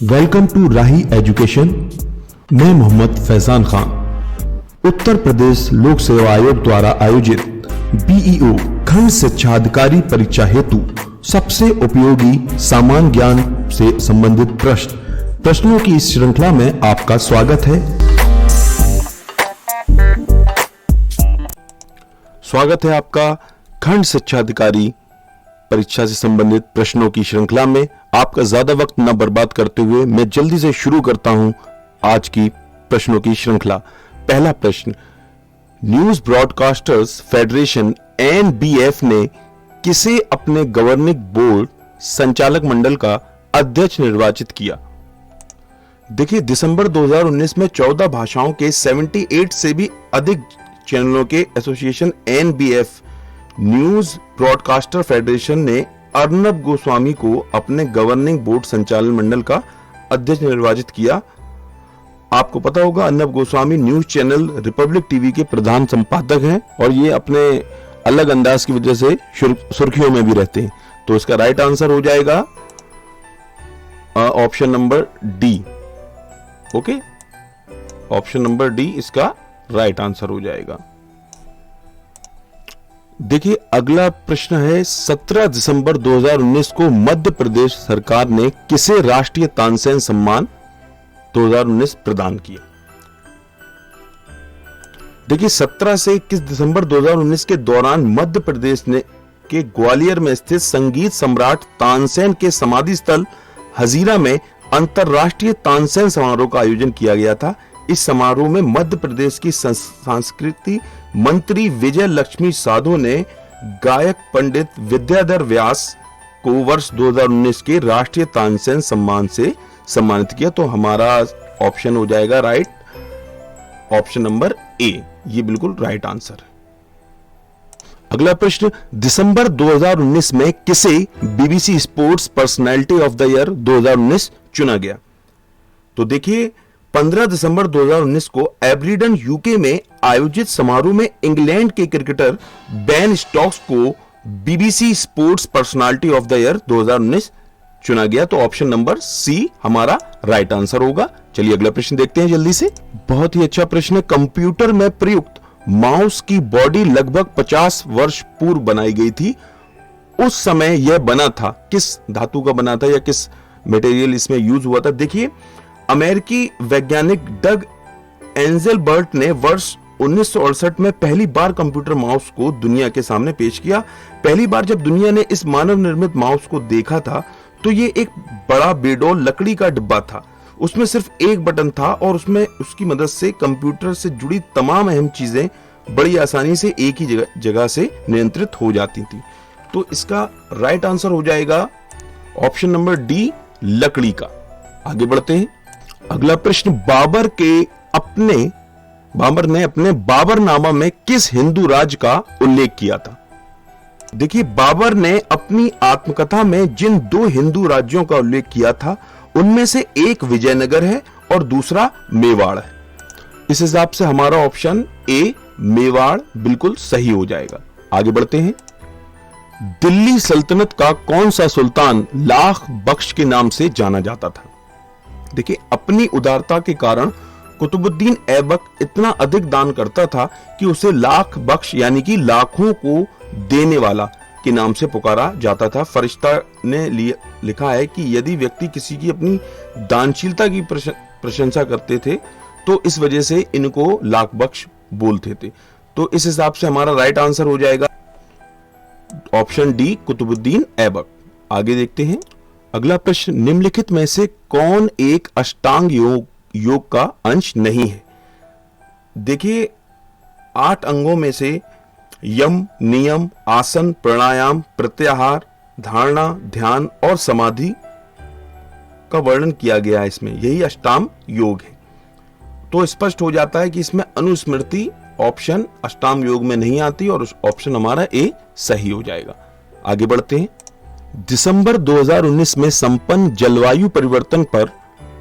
Welcome to Rahi education. मैं मोहम्मद फैजान खान। उत्तर प्रदेश लोक सेवा आयोग द्वारा आयोजित बीईओ खंड शिक्षाधिकारी परीक्षा हेतु सबसे उपयोगी सामान्य ज्ञान से संबंधित प्रश्नों की इस श्रृंखला में आपका स्वागत है। स्वागत है आपका खंड शिक्षाधिकारी परीक्षा से संबंधित प्रश्नों की श्रृंखला में। आपका ज्यादा वक्त न बर्बाद करते हुए मैं जल्दी से शुरू करता हूं आज की प्रश्नों की श्रृंखला। पहला प्रश्न, न्यूज ब्रॉडकास्टर्स फेडरेशन एनबीएफ ने किसे अपने गवर्निंग बोर्ड संचालक मंडल का अध्यक्ष निर्वाचित किया? देखिए, दिसंबर 2019 में 14 भाषाओं के 78 से भी अधिक चैनलों के association NBF news broadcaster federation ने अर्नब गोस्वामी को अपने गवर्निंग बोर्ड संचालन मंडल का अध्यक्ष निर्वाचित किया। आपको पता होगा, Arnab Goswami news channel Republic TV के प्रधान संपादक हैं और ये अपने अलग अंदाज की वजह से सुर्खियों में भी रहते हैं। तो इसका राइट आंसर हो जाएगा option number D. Okay, option number D इसका राइट आंसर हो जाएगा। देखिए, अगला प्रश्न है, 17 दिसंबर 2019 को मध्य प्रदेश सरकार ने किसे राष्ट्रीय तानसेन सम्मान 2019 प्रदान किया? देखिए, 17 से 21 दिसंबर 2019 के दौरान मध्य प्रदेश ने के ग्वालियर में स्थित संगीत सम्राट तानसेन के समाधि स्थल हजीरा में अंतरराष्ट्रीय तानसेन समारोह का आयोजन किया गया था। इस समारोह में मध्य प्रदेश की संस्कृति मंत्री विजय लक्ष्मी साधो ने गायक पंडित विद्याधर व्यास को वर्ष 2019 के राष्ट्रीय तानसेन सम्मान से सम्मानित किया। तो हमारा ऑप्शन हो जाएगा राइट, ऑप्शन नंबर ए, ये बिल्कुल राइट आंसर है। अगला प्रश्न, दिसंबर 2019 में किसे BBC sports personality of the year 2019 चुना गया? तो देखिए, 15 दिसंबर 2019 को एब्रीडन यूके में आयोजित समारोह में इंग्लैंड के क्रिकेटर बेन स्टोक्स को BBC sports personality of the year 2019 चुना गया। तो ऑप्शन नंबर सी हमारा राइट आंसर होगा। चलिए अगला प्रश्न देखते हैं जल्दी से। बहुत ही अच्छा प्रश्न है, कंप्यूटर में प्रयुक्त माउस की बॉडी लगभग 50 वर्ष पूर्व बनाई गई थी। उस समय यह बना था, किस धातु का बना था या किस मटेरियल इसमें यूज हुआ था? देखिए, अमेरिकी वैज्ञानिक डग एंजेलबर्ट ने वर्ष 1968 में पहली बार कंप्यूटर माउस को दुनिया के सामने पेश किया। पहली बार जब दुनिया ने इस मानव निर्मित माउस को देखा था तो ये एक बड़ा बेडोल लकड़ी का डिब्बा था। उसमें सिर्फ एक बटन था और उसमें उसकी मदद से कंप्यूटर से जुड़ी तमाम अहम चीजें बड़ी आसानी से एक ही जगह से नियंत्रित हो जाती थी। तो इसका राइट आंसर हो जाएगा ऑप्शन नंबर डी, लकड़ी का। आगे बढ़ते हैं। अगला प्रश्न, बाबर ने अपने बाबरनामा में किस हिंदू राज्य का उल्लेख किया था? देखिए, बाबर ने अपनी आत्मकथा में जिन 2 हिंदू राज्यों का उल्लेख किया था उनमें से एक विजयनगर है और दूसरा मेवाड़ है। इस हिसाब से हमारा ऑप्शन ए, मेवाड़, बिल्कुल सही हो जाएगा। आगे बढ़ते हैं। दिल्ली सल्तनत का कौन सा सुल्तान लाख बख्श के नाम से जाना जाता था? देखिए, अपनी उदारता के कारण कुतुबुद्दीन ऐबक इतना अधिक दान करता था कि उसे लाख बख्श यानी कि लाखों को देने वाला के नाम से पुकारा जाता था। फरिश्ता ने लिखा है कि यदि व्यक्ति किसी की अपनी दानशीलता की प्रशंसा करते थे तो इस वजह से इनको लाख बख्श बोलते थे। तो इस हिसाब से हमारा राइट आंसर हो जाएगा ऑप्शन डी, कुतुबुद्दीन ऐबक। आगे देखते हैं। अगला प्रश्न, निम्नलिखित में से कौन एक अष्टांग योग का अंश नहीं है? देखिए, 8 अंगों में से यम, नियम, आसन, प्राणायाम, प्रत्याहार, धारणा, ध्यान और समाधि का वर्णन किया गया है इसमें। यही अष्टांग योग है। तो स्पष्ट हो जाता है कि इसमें अनुस्मृति ऑप्शन अष्टांग योग में नहीं आती और ऑप्शन हमारा ए सही हो जाएगा। आगे बढ़ते हैं। दिसंबर 2019 में संपन्न जलवायु परिवर्तन पर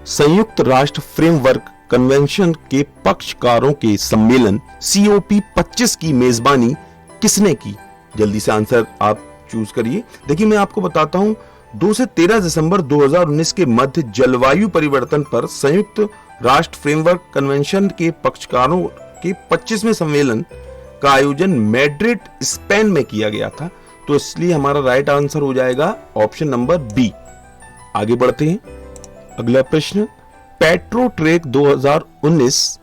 संयुक्त राष्ट्र फ्रेमवर्क कन्वेंशन के पक्षकारों के सम्मेलन COP 25 की मेजबानी किसने की? जल्दी से आंसर आप चूज करिए। देखिए, मैं आपको बताता हूं, 2 से 13 दिसंबर 2019 के मध्य जलवायु परिवर्तन पर संयुक्त राष्ट्र फ्रेमवर्क कन्वेंशन के पक्षकारों के 25वें सम्मेलन का आयोजन मैड्रिड स्पेन में किया गया था। तो इसलिए हमारा राइट आंसर हो जाएगा ऑप्शन नंबर बी। आगे बढ़ते हैं। अगला प्रश्न, पेट्रो ट्रैक 2019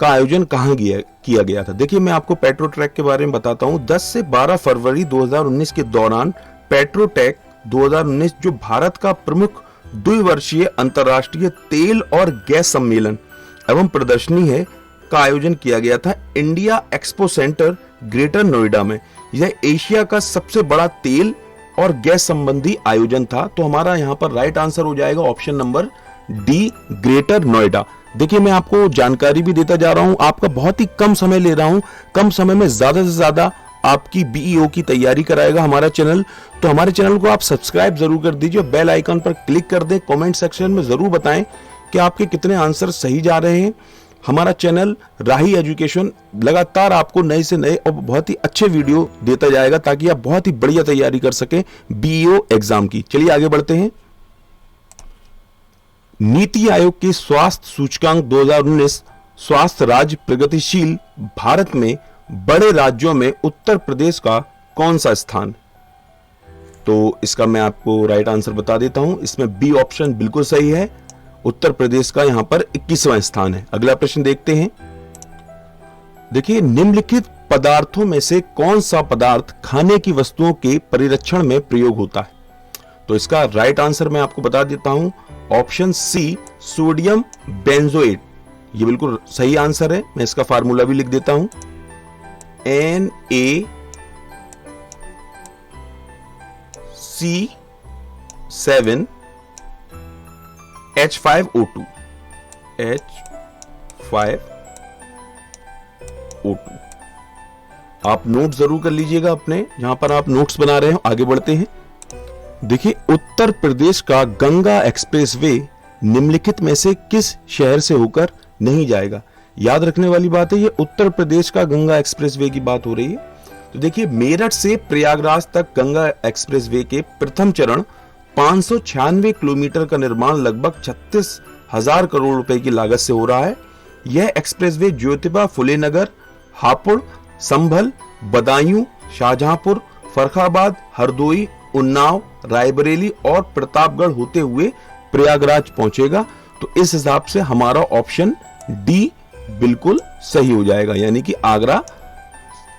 का आयोजन कहां किया गया था? देखिए मैं आपको पेट्रो ट्रैक के बारे में बताता हूं। 10 से 12 फरवरी 2019 के दौरान पेट्रो ट्रैक 2019 जो भारत का प्रमुख द्विवर्षीय अंतर्राष्ट्रीय तेल और गैस सम्मेलन एवं प्रदर्शनी है का आयोजन किया गया था India expo centre greater Noida में। यह एशिया का सबसे बड़ा तेल और गैस संबंधी आयोजन था। तो हमारा यहाँ पर राइट आंसर हो जाएगा option number D, greater Noida. देखिए मैं आपको जानकारी भी देता जा रहा हूं, आपका बहुत ही कम समय ले रहा हूं, कम समय में ज्यादा से ज्यादा आपकी बीईओ की तैयारी कराएगा हमारा चैनल। तो हमारे चैनल को आप सब्सक्राइब जरूर कर दीजिए, बेल आइकन पर क्लिक कर दें। कमेंट सेक्शन में जरूर बताएं कि आपके कितने आंसर सही जा रहे हैं। हमारा चैनल राही एजुकेशन लगातार आपको नए से नए और बहुत ही अच्छे वीडियो देता जाएगा ताकि आप बहुत ही बढ़िया तैयारी कर सकें बीईओ एग्जाम की। चलिए आगे बढ़ते हैं। नीति आयोग के स्वास्थ्य सूचकांक 2019 स्वास्थ्य राज्य प्रगतिशील भारत में बड़े राज्यों में उत्तर प्रदेश का कौन सा स्थान? तो इसका मैं आपको राइट आंसर बता देता हूं। इसमें बी ऑप्शन बिल्कुल सही है। उत्तर प्रदेश का यहां पर 21वां स्थान है। अगला प्रश्न देखते हैं। देखिए निम्नलिखित पदार्थों में से कौन सा पदार्थ खाने की वस्तुओं के परिरक्षण में प्रयोग होता है? तो इसका राइट आंसर मैं आपको बता देता हूं, ऑप्शन सी, सोडियम बेंजोएट। ये बिल्कुल सही आंसर है। मैं इसका फार्मूला भी लिख देता हूं, NaC7H5O2 H5O2। आप नोट जरूर कर लीजिएगा अपने जहां पर आप नोट्स बना रहे हो। आगे बढ़ते हैं। देखिए उत्तर प्रदेश का गंगा एक्सप्रेसवे निम्नलिखित में से किस शहर से होकर नहीं जाएगा? याद रखने वाली बात है, ये उत्तर प्रदेश का गंगा एक्सप्रेसवे की बात हो रही है। तो देखिए मेरठ से प्रयागराज तक गंगा एक्सप्रेसवे के प्रथम चरण 596 किलोमीटर का निर्माण लगभग 36,000 करोड़ रुपए की लागत से हो रहा है। यह एक्सप्रेसवे ज्योतिबा फुले नगर, हापुड़, संभल, बदायूं, शाहजहांपुर, फर्रुखाबाद, हरदोई, उन्नाव, रायबरेली और प्रतापगढ़ होते हुए प्रयागराज पहुंचेगा। तो इस हिसाब से हमारा ऑप्शन डी बिल्कुल सही हो जाएगा, यानी कि आगरा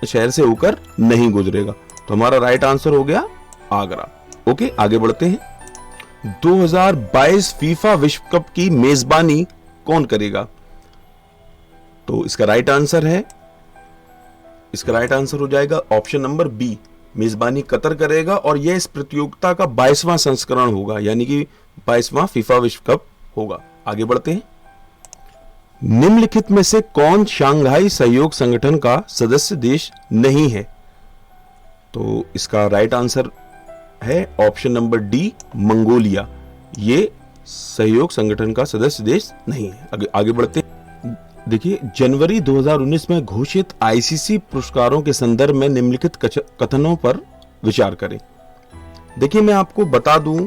शहर से होकर नहीं गुजरेगा। तो हमारा राइट आंसर हो गया आगरा। ओके आगे बढ़ते हैं। 2022 फीफा विश्व कप की मेजबानी कौन करेगा? तो इसका राइट आंसर हो जाएगा ऑप्शन नंबर बी, मेजबानी कतर करेगा और यह इस प्रतियोगिता का 22वां संस्करण होगा, यानी कि 22वां फीफा विश्व कप होगा। आगे बढ़ते हैं। निम्नलिखित में से कौन शंघाई सहयोग संगठन का सदस्य देश नहीं है? तो इसका राइट आंसर है ऑप्शन नंबर डी, मंगोलिया। ये सहयोग संगठन का सदस्य देश नहीं है। आगे बढ़ते हैं। देखिए जनवरी 2019 में घोषित आईसीसी पुरस्कारों के संदर्भ में निम्नलिखित कथनों पर विचार करें। देखिए मैं आपको बता दूं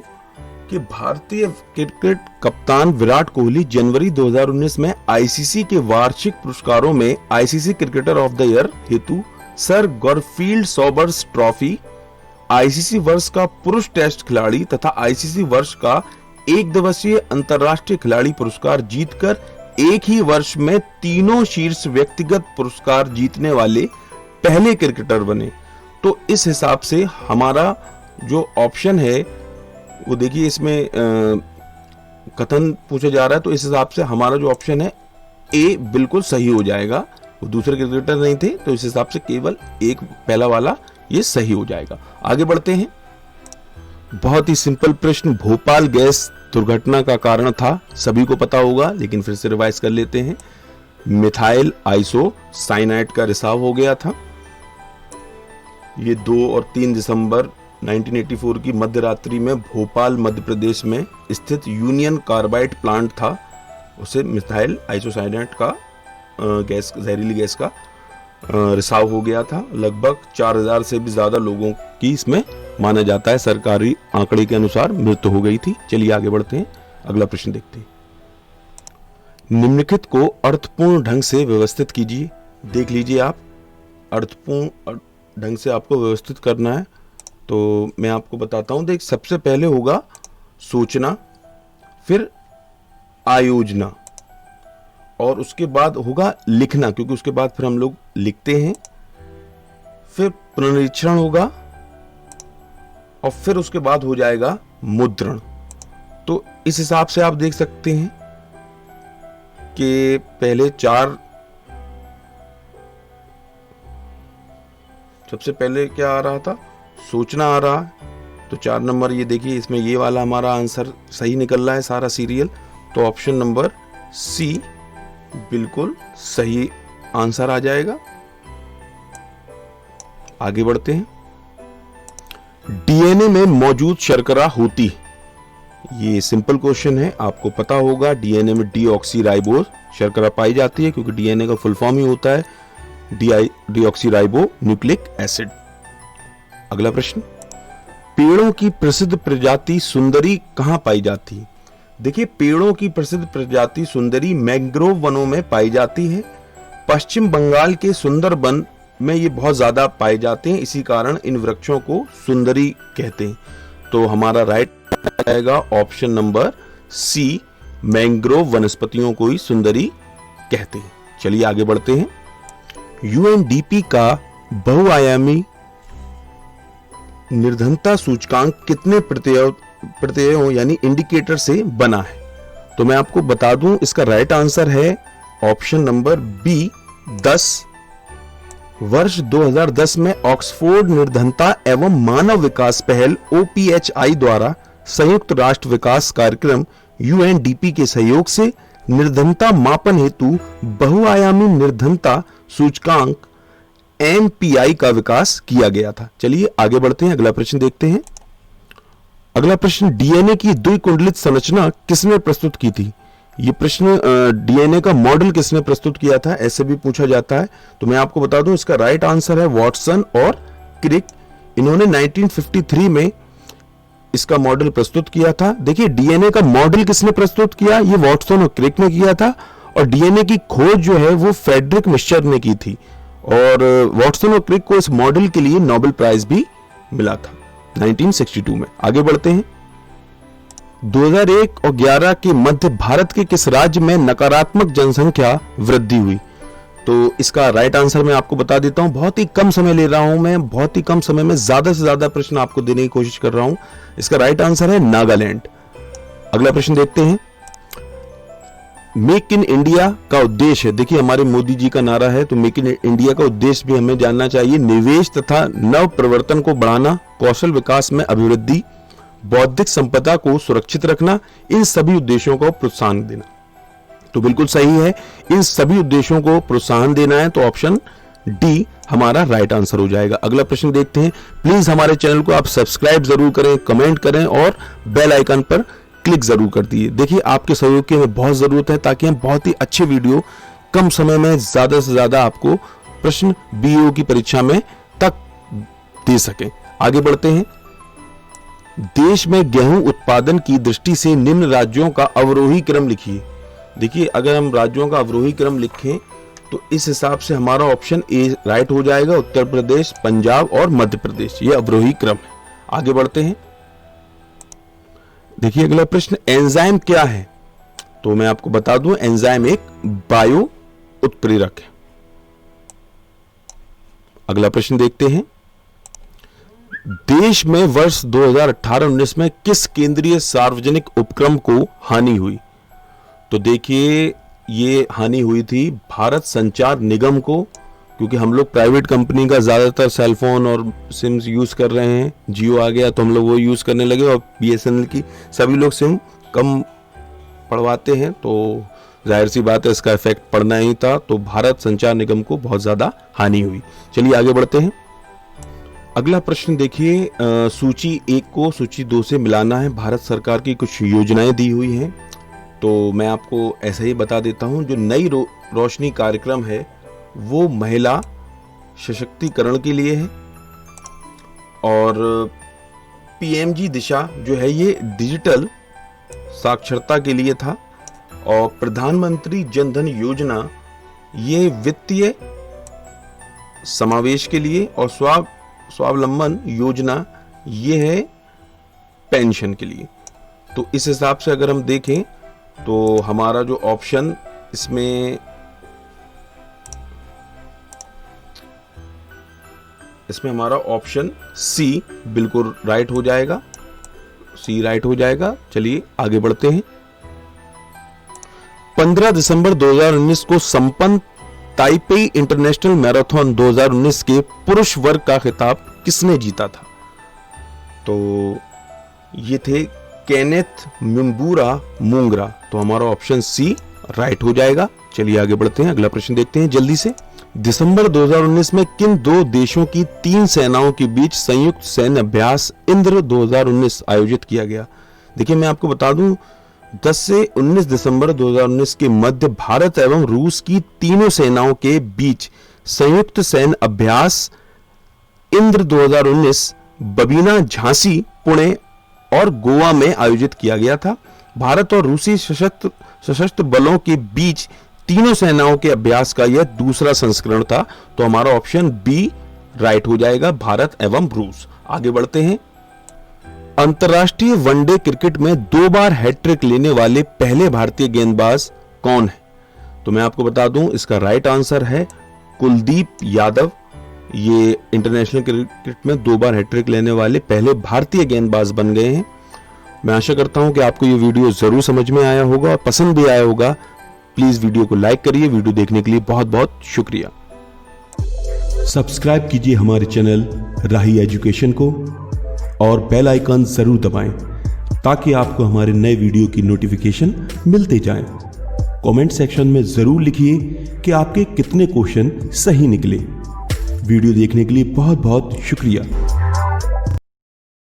कि भारतीय क्रिकेट कप्तान विराट कोहली जनवरी 2019 में आईसीसी के वार्षिक पुरस्कारों में ICC cricketer of the year हेतु sir Garfield Sobers trophy, ICC वर्ष का पुरुष टेस्ट खिलाड़ी तथा आईसीसी वर्ष का एक दिवसीय अंतर्राष्ट्रीय खिलाड़ी पुरस्कार जीतकर एक ही वर्ष में तीनों शीर्ष व्यक्तिगत पुरस्कार जीतने वाले पहले क्रिकेटर बने। तो इस हिसाब से हमारा जो ऑप्शन है वो देखिए इसमें कथन पूछा जा रहा है, तो इस हिसाब से हमारा जो ऑप्शन है ए बिल्कुल सही हो जाएगा। वो दूसरे क्रिकेटर नहीं थे, तो इस हिसाब से केवल एक पहला वाला ये सही हो जाएगा। आगे बढ़ते हैं। बहुत ही सिंपल प्रश्न, भोपाल गैस दुर्घटना का कारण था, सभी को पता होगा, लेकिन फिर से रिवाइज कर लेते हैं। मिथाइल आइसोसाइनाइड का रिसाव हो गया था। ये 2 और 3 दिसंबर 1984 की मध्य रात्रि में भोपाल मध्य प्रदेश में स्थित यूनियन कार्बाइड प्लांट था, उसे मिथाइल आइसोसाइनाइड का गैस, जहरीली गैस का रिसाव हो गया था। लगभग 4000 से भी ज्यादा लोगों की इसमें माना जाता है, सरकारी आंकड़े के अनुसार मृत्यु हो गई थी। चलिए आगे बढ़ते हैं, अगला प्रश्न देखते हैं। निम्नलिखित को अर्थपूर्ण ढंग से व्यवस्थित कीजिए। देख लीजिए आप, अर्थपूर्ण ढंग से आपको व्यवस्थित करना है। तो मैं आपको बताता हूं, देख सबसे पहले होगा सोचना, फिर आयोजना, और उसके बाद होगा लिखना, क्योंकि उसके बाद फिर हम लोग लिखते हैं, फिर पुनरीक्षण होगा, और फिर उसके बाद हो जाएगा मुद्रण। तो इस हिसाब से आप देख सकते हैं कि पहले चार, सबसे पहले क्या आ रहा था, सोचना आ रहा है। तो 4 नंबर ये देखिए, इसमें ये वाला हमारा आंसर सही निकल रहा है सारा सीरियल। तो ऑप्शन नंबर सी बिल्कुल सही आंसर आ जाएगा। आगे बढ़ते हैं। डीएनए में मौजूद शर्करा होती है, ये सिंपल क्वेश्चन है, आपको पता होगा। डीएनए में डीऑक्सीराइबोज शर्करा पाई जाती है, क्योंकि डीएनए का फुल फॉर्म ही होता है डीऑक्सीराइबो न्यूक्लिक एसिड। अगला प्रश्न, पेड़ों की प्रसिद्ध प्रजाति सुंदरी कहां पाई जाती है? देखिए, पेड़ों की प्रसिद्ध प्रजाति सुंदरी मैंग्रोव वनों में पाई जाती है। पश्चिम बंगाल के सुंदरबन में ये बहुत ज्यादा पाए जाते हैं, इसी कारण इन वृक्षों को सुंदरी कहते हैं। तो हमारा राइट आएगा ऑप्शन नंबर सी, मैंग्रोव वनस्पतियों को ही सुंदरी कहते हैं। चलिए आगे बढ़ते हैं। यूएनडीपी का बहुआयामी निर्धनता सूचकांक कितने प्रत्ययों यानी इंडिकेटर से बना है? तो मैं आपको बता दूं, इसका राइट आंसर है ऑप्शन नंबर बी, 10। वर्ष 2010 में ऑक्सफोर्ड निर्धनता एवं मानव विकास पहल OPHI द्वारा संयुक्त राष्ट्र विकास कार्यक्रम UNDP के सहयोग से निर्धनता मापन हेतु बहुआयामी निर्धनता सूचकांक MPI का विकास किया गया था। चलिए आगे बढ़ते हैं, अगला प्रश्न देखते हैं। अगला प्रश्न, डीएनए की द्विकुंडलित संरचना किसने प्रस्तुत की थी? ये प्रश्न डीएनए का मॉडल किसने प्रस्तुत किया था, ऐसे भी पूछा जाता है। तो मैं आपको बता दूं, इसका राइट आंसर है वॉटसन और क्रिक। इन्होंने 1953 में इसका मॉडल प्रस्तुत किया था। देखिए, डीएनए का मॉडल किसने प्रस्तुत किया, ये वॉटसन और क्रिक ने किया था, और डीएनए की खोज जो है वो फ्रेडरिक मिश्चर ने की थी, और वॉटसन और क्रिक को इस मॉडल के लिए नोबेल प्राइज भी मिला था 1962 में। आगे बढ़ते हैं। 2001 और 11 के मध्य भारत के किस राज्य में नकारात्मक जनसंख्या वृद्धि हुई? तो इसका राइट आंसर मैं आपको बता देता हूं, बहुत ही कम समय ले रहा हूं मैं, बहुत ही कम समय में ज्यादा से ज्यादा प्रश्न आपको देने की कोशिश कर रहा हूं। इसका राइट आंसर है नागालैंड। अगला प्रश्न देखते हैं। मेक इन इंडिया का उद्देश्य है, देखिए हमारे मोदी जी का नारा है, तो मेक इन इंडिया का उद्देश्य भी हमें जानना चाहिए। निवेश तथा नव प्रवर्तन को बढ़ाना, कौशल विकास में अभिवृद्धि, बौद्धिक संपदा को सुरक्षित रखना, इन सभी उद्देश्यों को प्रोत्साहन देना। तो बिल्कुल सही है, इन सभी उद्देश्यों को प्रोत्साहन देना है, तो ऑप्शन डी हमारा राइट आंसर हो जाएगा। अगला प्रश्न देखते हैं। प्लीज हमारे चैनल को आप सब्सक्राइब जरूर करें, कमेंट करें और बेल आइकन पर क्लिक जरूर कर दीजिए। देखिए, आपके सहयोग की हमें बहुत जरूरत है, ताकि हम बहुत ही अच्छे वीडियो कम समय में ज्यादा से ज्यादा आपको प्रश्न बीईओ की परीक्षा में तक दे सकें। आगे बढ़ते हैं। देश में गेहूं उत्पादन की दृष्टि से निम्न राज्यों का अवरोही क्रम लिखिए। देखिए, अगर हम राज्यों का अवरोही क्रम लिखें तो इस हिसाब से हमारा ऑप्शन ए राइट हो जाएगा। उत्तर प्रदेश, पंजाब और मध्य प्रदेश, ये अवरोही क्रम है। आगे बढ़ते हैं। देखिए अगला प्रश्न, एंजाइम क्या है? तो मैं आपको बता दूं, एंजाइम एक बायो उत्प्रेरक है। अगला प्रश्न देखते हैं। देश में वर्ष 2018-19 में किस केंद्रीय सार्वजनिक उपक्रम को हानि हुई? तो देखिए, ये हानि हुई थी भारत संचार निगम को, क्योंकि हम लोग प्राइवेट कंपनी का ज्यादातर सेलफोन और सिम्स यूज कर रहे हैं। जियो आ गया तो हम लोग वो यूज करने लगे, और बीएसएनएल की सभी लोग सिम कम पड़वाते हैं, तो जाहिर सी बात है इसका इफेक्ट पड़ना ही था। तो भारत संचार निगम को बहुत ज्यादा हानि हुई। चलिए आगे बढ़ते हैं। अगला प्रश्न देखिए, सूची 1 को सूची 2 से मिलाना है। भारत सरकार की कुछ योजनाएं दी हुई हैं, तो मैं आपको ऐसा ही बता देता हूं। जो नई रोशनी कार्यक्रम है वो महिला सशक्तिकरण के लिए है, और पीएमजी दिशा जो है ये डिजिटल साक्षरता के लिए था, और प्रधानमंत्री जनधन योजना ये वित्तीय समावेश के लिए, और स्वावलंबन योजना ये है पेंशन के लिए। तो इस हिसाब से अगर हम देखें तो हमारा जो ऑप्शन इसमें हमारा ऑप्शन सी बिल्कुल राइट हो जाएगा, सी राइट हो जाएगा। चलिए आगे बढ़ते हैं। 15 दिसंबर 2019 को संपन्न ताइपेई इंटरनेशनल मैराथन 2019 के पुरुष वर्ग का खिताब किसने जीता था? तो ये थे केनेथ म्बुरा मुंगरा। तो हमारा ऑप्शन सी राइट हो जाएगा। चलिए आगे बढ़ते हैं, अगला प्रश्न देखते हैं जल्दी से। दिसंबर 2019 में किन दो देशों की 3 सेनाओं के बीच संयुक्त सैन्य अभ्यास इंद्र 2019 आयोजित किया गया? देखिए मैं आपको बता दूं, 10 से 19 दिसंबर 2019 के मध्य भारत एवं रूस की तीनों सेनाओं के बीच संयुक्त सैन्य अभ्यास इंद्र 2019 बबीना, झांसी, पुणे और गोवा में आयोजित किया गया था। भारत और रूसी सशस्त्र बलों के बीच तीनों सेनाओं के अभ्यास का यह दूसरा संस्करण था। तो हमारा ऑप्शन बी राइट हो जाएगा, भारत एवं रूस। आगे बढ़ते हैं। अंतर्राष्ट्रीय वनडे क्रिकेट में 2 बार हैट्रिक लेने वाले पहले भारतीय गेंदबाज कौन है? तो मैं आपको बता दूं, इसका राइट आंसर है कुलदीप यादव। ये इंटरनेशनल क्रिकेट में 2 बार हैट्रिक लेने वाले पहले भारतीय गेंदबाज बन गए हैं। मैं आशा करता हूं कि आपको ये वीडियो जरूर समझ में आया होगा और पसंद भी आया होगा। प्लीज वीडियो को लाइक करिए। वीडियो देखने के लिए बहुत बहुत शुक्रिया। सब्सक्राइब कीजिए हमारे चैनल राही एजुकेशन को और बेल आइकन जरूर दबाएं ताकि आपको हमारे नए वीडियो की नोटिफिकेशन मिलते जाएं। कमेंट सेक्शन में जरूर लिखिए कि आपके कितने क्वेश्चन सही निकले। वीडियो देखने के लिए बहुत बहुत शुक्रिया।